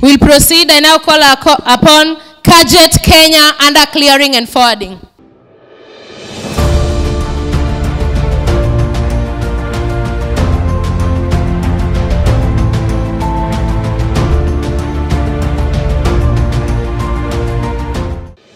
We'll proceed. I now call upon Carjet Kenya under clearing and forwarding.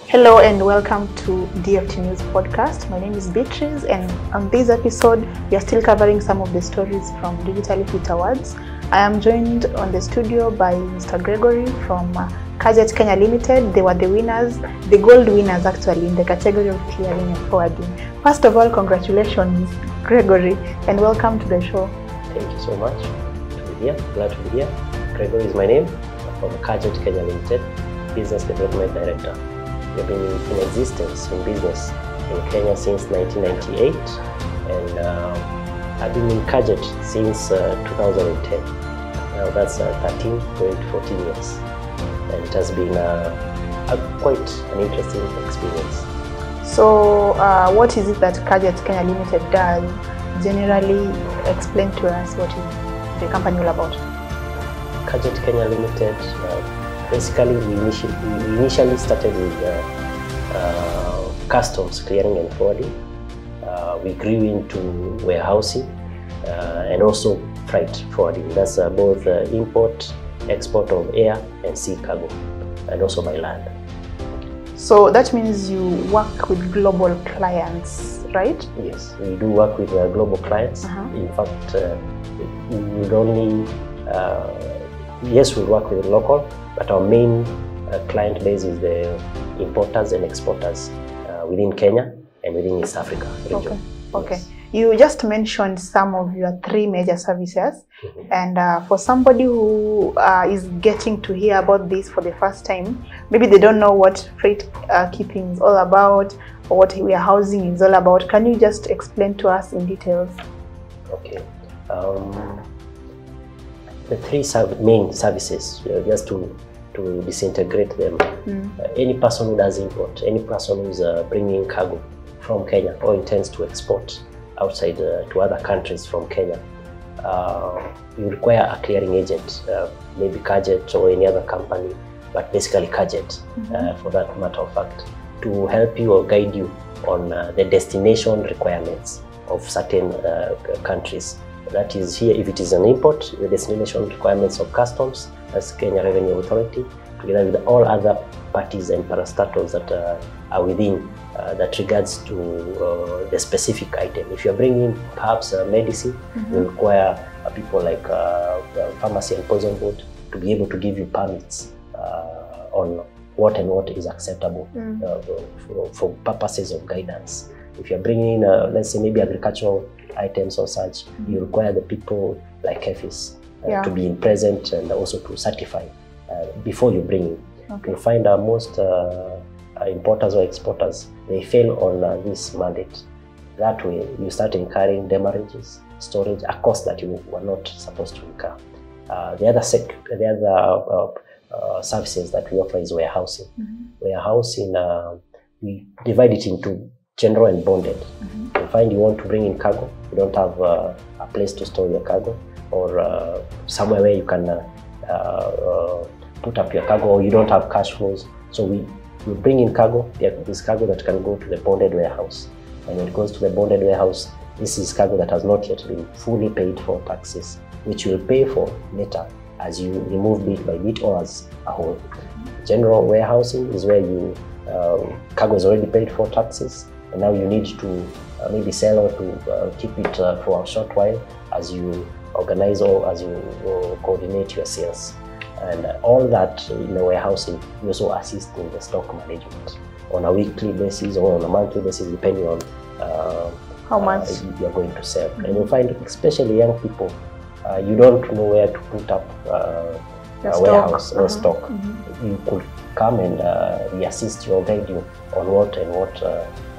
Hello and welcome to DFT News Podcast. My name is Beatrice, and on this episode we are still covering some of the stories from Digital Fit Awards. I am joined on the studio by Mr. Gregory from Carjet Kenya Limited. They were the winners, the gold winners actually, in the category of clearing and forwarding. First of all, congratulations Gregory, and welcome to the show. Thank you so much to be here. Glad to be here. Gregory is my name, from Carjet Kenya Limited, Business Development Director. We have been in existence in business in Kenya since 1998, and I've been in Carjet since 2010. Now that's 13 going to 14 years, and it has been quite an interesting experience. So what is it that Carjet Kenya Limited does? Generally explain to us what is the company all about. Carjet Kenya Limited, basically we initially started with customs clearing and forwarding. We grew into warehousing and also freight forwarding. That's both import, export of air and sea cargo, and also by land. So that means you work with global clients, right? Yes, we do work with global clients. In fact, we would only, yes, we work with local, but our main client base is the importers and exporters within Kenya and within East Africa region. Okay. Yes. You just mentioned some of your three major services, and for somebody who is getting to hear about this for the first time, maybe they don't know what freight keeping is all about or what warehousing is all about. Can you just explain to us in details? Okay. The three main services, just to disintegrate them. Any person who does import, any person who's bringing cargo from Kenya or intends to export outside to other countries from Kenya, you require a clearing agent, maybe Carjet or any other company, but basically Carjet, for that matter of fact, to help you or guide you on the destination requirements of certain countries. That is, here, if it is an import, the destination requirements of customs, that's Kenya Revenue Authority, together with all other parties and parastatals that are within that regards to the specific item. If you're bringing perhaps medicine, you require people like pharmacy and poison board to be able to give you permits on what and what is acceptable for purposes of guidance. If you're bringing, let's say, maybe agricultural items or such, you require the people like EFIS to be present and also to certify before you bring it. You find most importers or exporters, they fail on this mandate. That way, you start incurring demurrages, storage, a cost that you were not supposed to incur. The other services that we offer is warehousing. Warehousing, we divide it into general and bonded. You find you want to bring in cargo, you don't have a place to store your cargo, or somewhere where you can put up your cargo, or you don't have cash flows. So we bring in cargo, this cargo that can go to the bonded warehouse. And when it goes to the bonded warehouse, this is cargo that has not yet been fully paid for taxes, which you will pay for later as you remove bit by bit or as a whole. General warehousing is where you cargo is already paid for taxes, and now you need to maybe sell or to keep it for a short while as you organize or as you coordinate your sales. And all that in the warehousing, we also assist in the stock management on a weekly basis or on a monthly basis, depending on how much you're going to sell. And you'll find, especially young people, you don't know where to put up a warehouse or stock. You could come and we assist you or guide you on what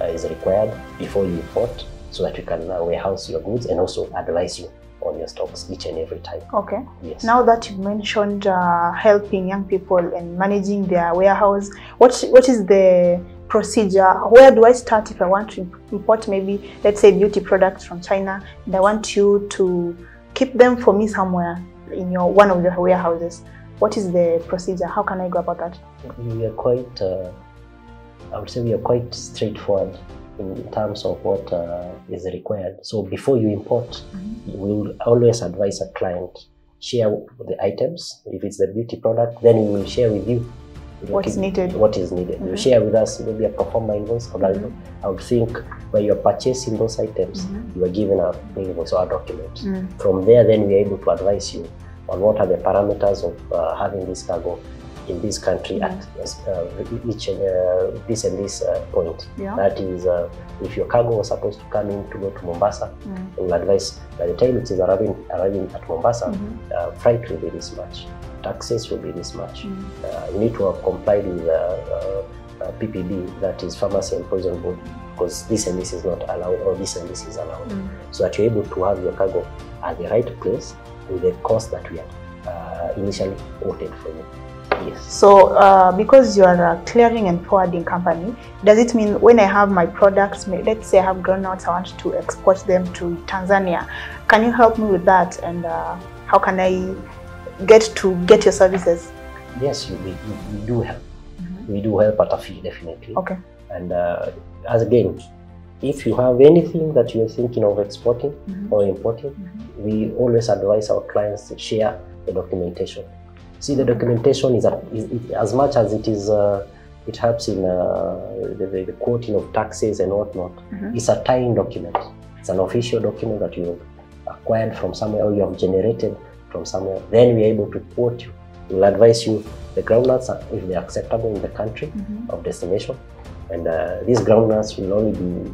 is required before you import, so that you can warehouse your goods and also advise you on your stocks each and every time. Okay. Yes. Now that you mentioned helping young people and managing their warehouse, what is the procedure? Where do I start if I want to import maybe, let's say, beauty products from China, and I want you to keep them for me somewhere in one of your warehouses? What is the procedure? How can I go about that? We are quite, I would say we are quite straightforward in terms of what is required. So before you import, we will always advise a client, share the items. If it's the beauty product, then we will share with you what is needed. You share with us maybe a performer invoice. I would think when you're purchasing those items, you are given an invoice or a document. From there, then we are able to advise you on what are the parameters of having this cargo in this country at each this and this point. That is, if your cargo was supposed to come in to go to Mombasa, we will advise by the time it is arriving at Mombasa, freight will be this much, taxes will be this much. You need to have complied with PPB, that is Pharmacy and Poison Board, because this and this is not allowed, or this and this is allowed, so that you're able to have your cargo at the right place with the cost that we had initially quoted for you. Yes. So because you are a clearing and forwarding company, does it mean when I have my products, let's say I have groundnuts, I want to export them to Tanzania, can you help me with that? And how can I get your services? Yes, we do help. We do help at a fee, definitely. Okay. And as again, if you have anything that you're thinking of exporting or importing, we always advise our clients to share the documentation. See, the documentation is as much as it is, it helps in the quoting of taxes and whatnot. It's a tying document. It's an official document that you have acquired from somewhere or you have generated from somewhere. Then we're able to quote you. We'll advise you the groundnuts, if they're acceptable in the country of destination. And these groundnuts will only be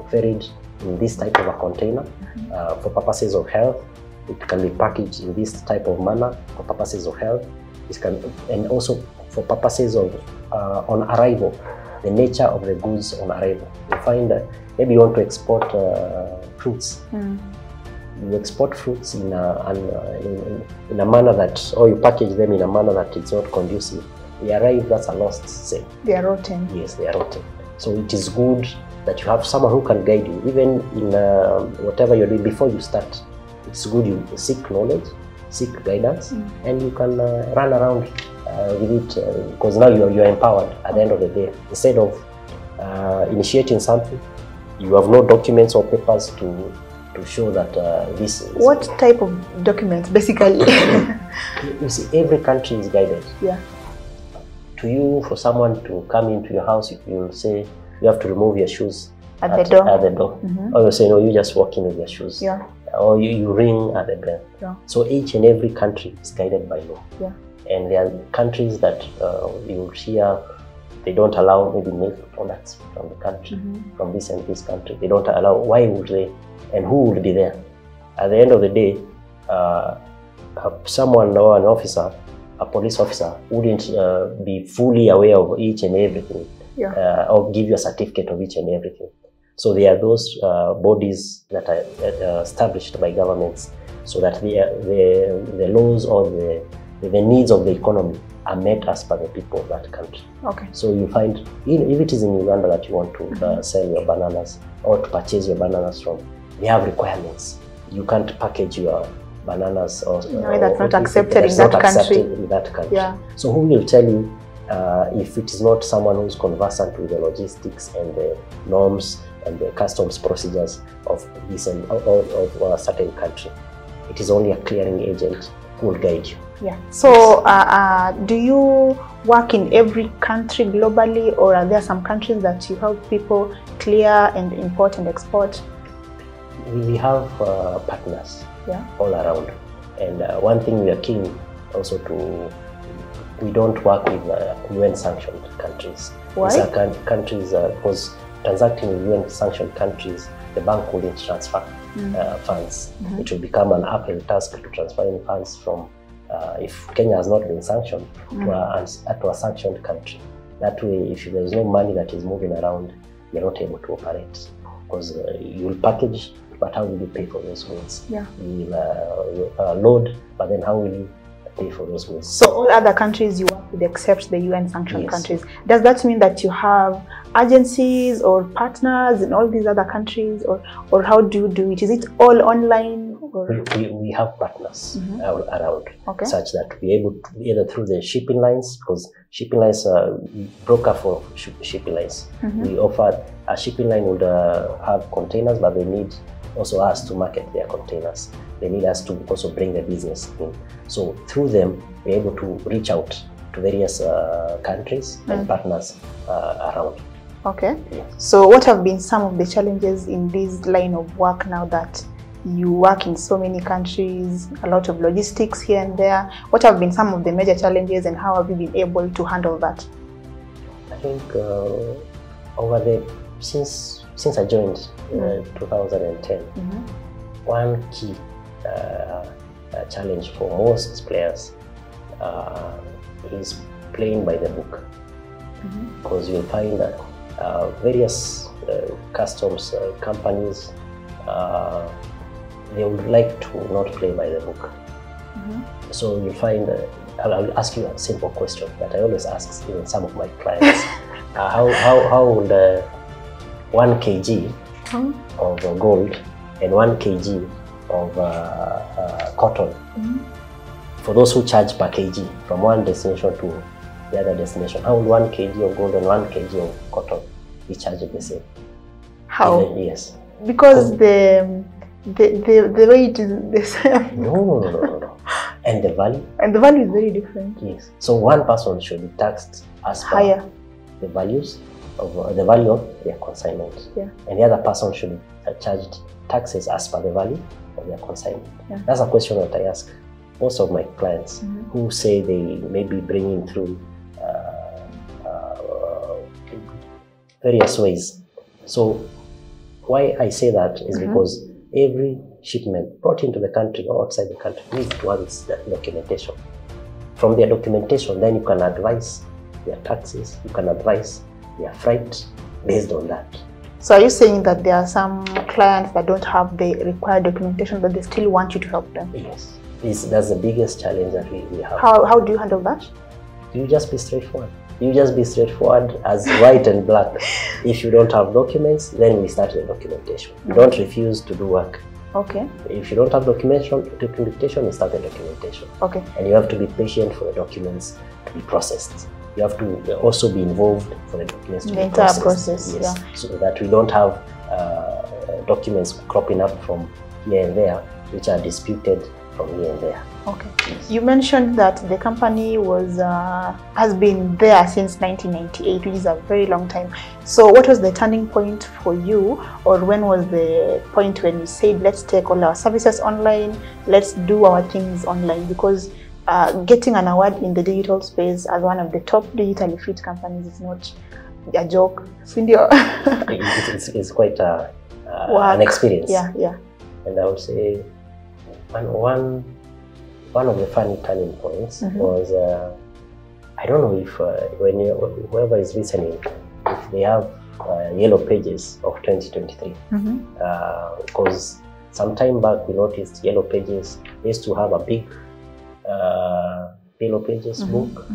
ferried in this type of a container for purposes of health. It can be packaged in this type of manner for purposes of health. And also for purposes of on arrival, the nature of the goods on arrival. You find that maybe you want to export fruits. You export fruits in a manner that, or you package them in a manner that it's not conducive. They arrive, that's a lost sale. They are rotten. Yes, they are rotten. So it is good that you have someone who can guide you, even in whatever you're doing before you start. It's good you seek knowledge, seek guidance, and you can run around with it because now you're empowered at the end of the day. Instead of initiating something, you have no documents or papers to show that this is... What type of documents, basically? You see, every country is guided. Yeah. To you, for someone to come into your house, you'll say you have to remove your shoes at the door. Or you say, no, you just walk in with your shoes. Yeah. Or you ring at the bell. Yeah. So each and every country is guided by law. Yeah. And there are countries that you will hear they don't allow maybe milk products from the country, from this and this country. They don't allow. Why would they? And who would be there? At the end of the day, someone or an officer, a police officer, wouldn't be fully aware of each and everything, or give you a certificate of each and everything. So there are those bodies that are established by governments so that the laws or the needs of the economy are met as per the people of that country. Okay. So you find, if it is in Uganda that you want to sell your bananas or to purchase your bananas from, they have requirements. You can't package your bananas or that's not accepted in that country. In that country. Yeah. So who will tell you if it is not someone who's conversant with the logistics and the norms and the customs procedures of this and of a certain country? It is only a clearing agent who will guide you. Yeah. So do you work in every country globally, or are there some countries that you help people clear and import and export? We have partners all around, and one thing we are keen also to, we don't work with UN sanctioned countries. Why? These are countries, because transacting with UN sanctioned countries, the bank wouldn't transfer funds. It will become an uphill task to transfer any funds from, if Kenya has not been sanctioned, to a sanctioned country. That way, if there is no money that is moving around, you're not able to operate. Because you will package, but how will you pay for those goods? Yeah. You will load, but then how will you pay for those goods? So all other countries you work with except the UN sanctioned countries. Does that mean that you have agencies or partners in all these other countries, or how do you do it? Is it all online, Or? We have partners around, Okay. such that we're able to, either through the shipping lines, because shipping lines are broker for shipping lines. We offer, a shipping line would have containers, but they need also us to market their containers. They need us to also bring the business in. So through them, we're able to reach out to various countries and partners around. Okay. So what have been some of the challenges in this line of work now that you work in so many countries, a lot of logistics here and there? What have been some of the major challenges and how have you been able to handle that? I think since I joined 2010, one key challenge for most players is playing by the book, because you'll find that various customs companies, they would like to not play by the book. So you'll find, I'll ask you a simple question that I always ask even some of my clients. How would 1 kg of gold and 1 kg of cotton, for those who charge per kg from one destination to the other destination, how would 1 kg of gold and 1 kg of cotton be charged the same? How? Even, yes. Because the weight is the same. No. And the value? And the value is very different. Yes. So one person should be taxed as per higher the values of the value of their consignment. Yeah. And the other person should be charged taxes as per the value of their consignment. Yeah. That's a question that I ask most of my clients who say they may be bringing through various ways. So why I say that is because every shipment brought into the country or outside the country needs to have its documentation. From their documentation, then you can advise their taxes, you can advise their freight based on that. So are you saying that there are some clients that don't have the required documentation but they still want you to help them? Yes. That's the biggest challenge that we have. How do you handle that? You just be straightforward. You just be straightforward as white and black. If you don't have documents, then we start the documentation. You don't refuse to do work. Okay. If you don't have documentation, you start the documentation. Okay. And you have to be patient for the documents to be processed. You have to also be involved for the documents to be processed. The entire process, yes. yeah. So that we don't have documents cropping up from here and there, which are disputed from here and there. Okay. You mentioned that the company has been there since 1998, which is a very long time. So what was the turning point for you, or when was the point when you said, let's take all our services online, let's do our things online? Because getting an award in the digital space as one of the top digitally fit companies is not a joke. It's quite an experience. Yeah. And I would say one of the funny turning points was, I don't know if whoever is listening, if they have yellow pages of 2023, because some time back we noticed yellow pages used to have a big yellow pages book,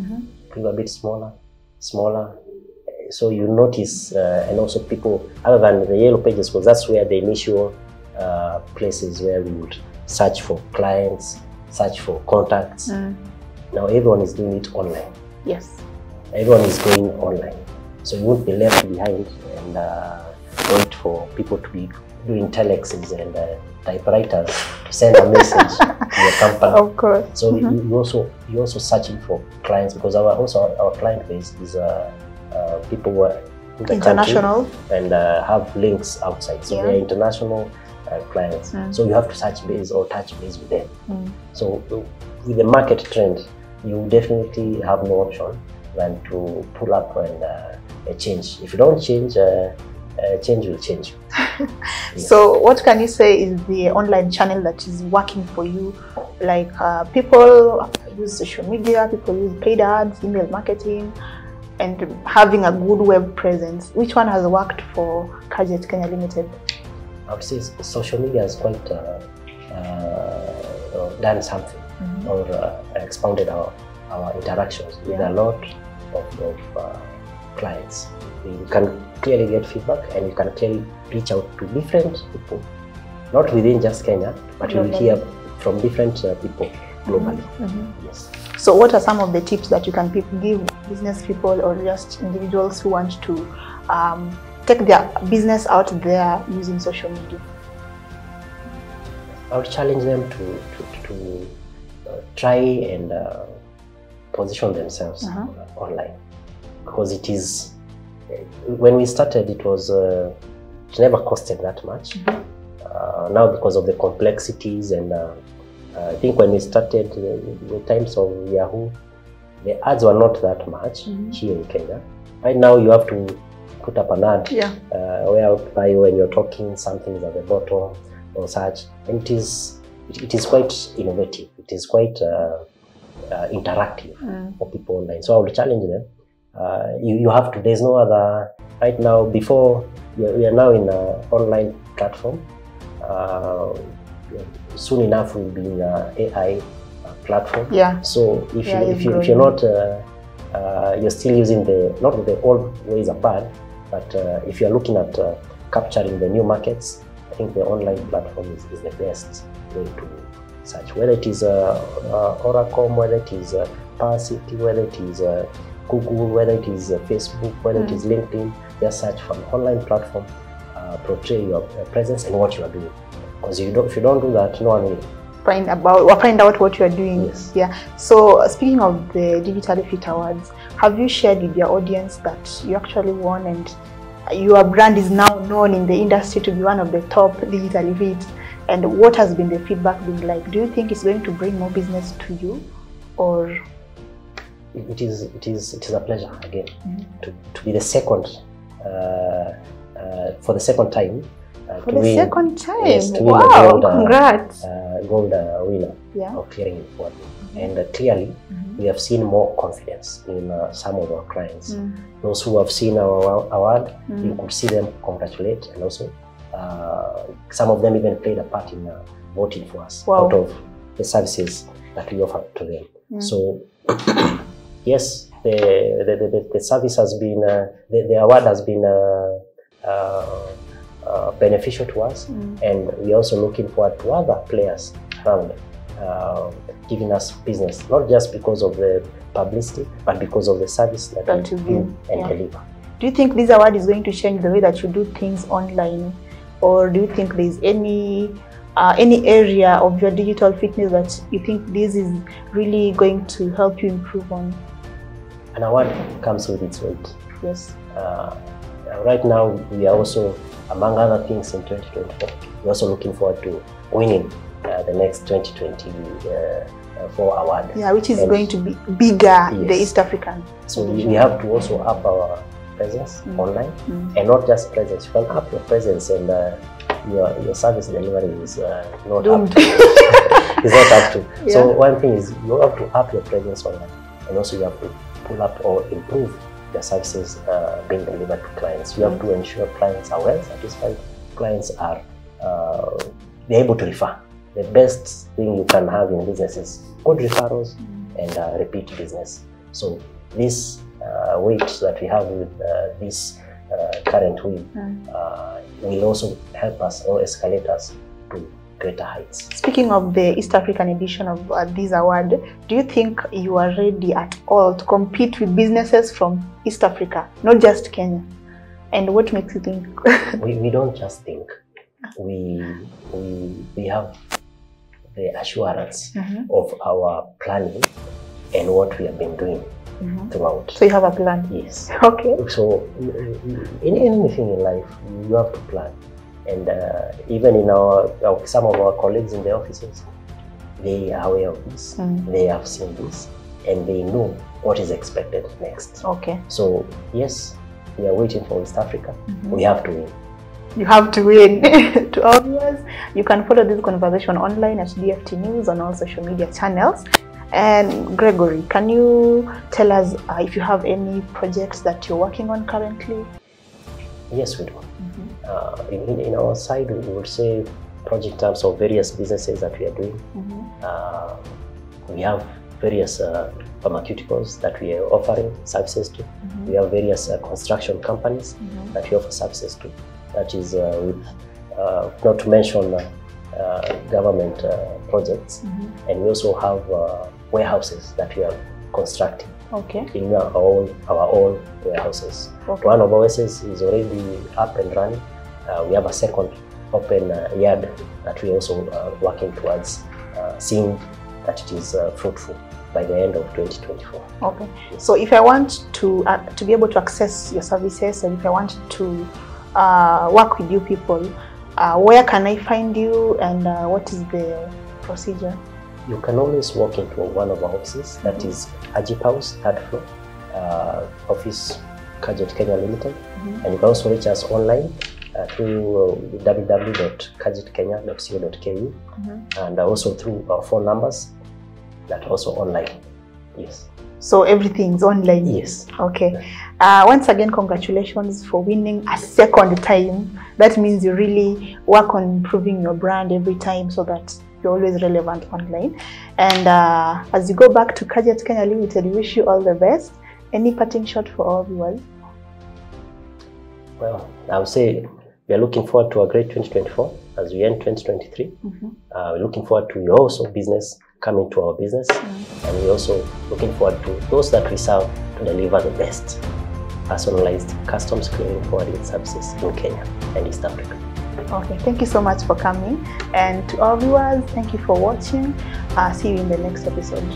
a bit smaller. So you notice, and also people, other than the yellow pages, because that's where the initial places where we would search for clients, search for contacts. Now everyone is doing it online. Yes. Everyone is going online. So you won't be left behind and wait for people to be doing telexes and typewriters to send a message to your company. Of course. So you're also searching for clients, because our client base is people who are in the international country and have links outside. So they're international clients. So you have to touch base with them. So with the market trend, you definitely have no option than to pull up and change. If you don't change, change will change. Yes. So what can you say is the online channel that is working for you? Like people use social media, people use paid ads, email marketing, and having a good web presence. Which one has worked for Carjet Kenya Limited? I would say social media has quite done something, or expanded our interactions with a lot of clients. You can clearly get feedback, and you can clearly reach out to different people not within just Kenya, but you will hear from different people globally. Yes. So what are some of the tips that you can give business people or just individuals who want to take their business out there using social media? I would challenge them to try and position themselves online, because it is, when we started, it was it never costed that much. Now, because of the complexities, and I think when we started, the times of Yahoo, the ads were not that much here in Kenya. Right now, you have to put up an ad whereby when you're talking, something is at the bottom or such, and it is quite innovative. It is quite interactive for people online. So I would challenge them. You have to. There's no other right now. Before we are now in an online platform. Soon enough we'll be in an AI platform. Yeah. So if you're not you're still using not the old ways are bad, but if you're looking at capturing the new markets, I think the online platform is the best way to search. Whether it is Oracle, whether it is Power City, whether it is Google, whether it is Facebook, whether it is LinkedIn, just search for an online platform. Portray your presence and what you are doing, because if you don't do that, no one will find out what you are doing. Yes. Yeah. So speaking of the Digital Fit Awards, have you shared with your audience that you actually won and your brand is now known in the industry to be one of the top digital fit? And what has been the feedback been like? Do you think it's going to bring more business to you, or? It is a pleasure again to be the second. For the second time. For the second time? Yes, to wow, win a congrats. Gold winner of Clearing and Forwarding. And clearly, we have seen more confidence in some of our clients. Those who have seen our award, you could see them congratulate, and also some of them even played a part in voting for us out of the services that we offer to them. So, yes, the service has been, the award has been beneficial to us, and we're also looking forward to other players around giving us business, not just because of the publicity, but because of the service that we do and deliver. Do you think this award is going to change the way that you do things online, or do you think there's any area of your digital fitness that you think this is really going to help you improve on? An award comes with its weight. Yes. Right now, we are also, among other things in 2024, we're also looking forward to winning the next 2024 award. Yeah, which is going to be bigger, the East African. So we have to also up our presence online, and not just presence. You can up your presence, and your service delivery is not up to. Is not up to. Yeah. So one thing is you have to up your presence online, and also you have to pull up or improve the services being delivered to clients. You have to ensure clients are well satisfied. Clients are they're able to refer. The best thing you can have in business is good referrals and repeat business. So this weight that we have with this current win will also help us or escalate us to greater heights. Speaking of the East African edition of this award, do you think you are ready at all to compete with businesses from East Africa, not just Kenya? And what makes you think? we don't just think. We have the assurance of our planning and what we have been doing throughout. So you have a plan? Yes. Okay. So in anything in life, you have to plan. And even in some of our colleagues in the offices, they are aware of this. They have seen this, and they know what is expected next. Okay. So yes, we are waiting for East Africa. We have to win. You have to win. To all viewers, you can follow this conversation online at DFT News on all social media channels. And Gregory, can you tell us if you have any projects that you're working on currently? Yes, we do. In our side, we would say project terms of various businesses that we are doing. We have various pharmaceuticals that we are offering services to. We have various construction companies that we offer services to. That is with, not to mention government projects, and we also have warehouses that we are constructing. Okay. In our own warehouses. Okay. One of our warehouses is already up and running. We have a second open yard that we also working towards seeing that it is fruitful by the end of 2024. Okay. So if I want to be able to access your services, and if I want to work with you people, where can I find you, and what is the procedure? You can always walk into one of our offices, that is Ajip House, 3rd floor, office Carjet Kenya Limited. And you can also reach us online through www.carjetkenya.co.ke and also through our phone numbers that are also online. Yes. So everything's online? Yes. Okay. Once again, congratulations for winning a second time. That means you really work on improving your brand every time so that you're always relevant online. And as you go back to Carjet Kenya Limited, we wish you all the best. Any parting shot for all viewers? Well, I would say we are looking forward to a great 2024 as we end 2023. We're looking forward to your also business coming to our business, and we're also looking forward to those that we serve to deliver the best personalized customs clearing forwarding services in Kenya and East Africa. Okay, thank you so much for coming, and to our viewers, thank you for watching. See you in the next episode.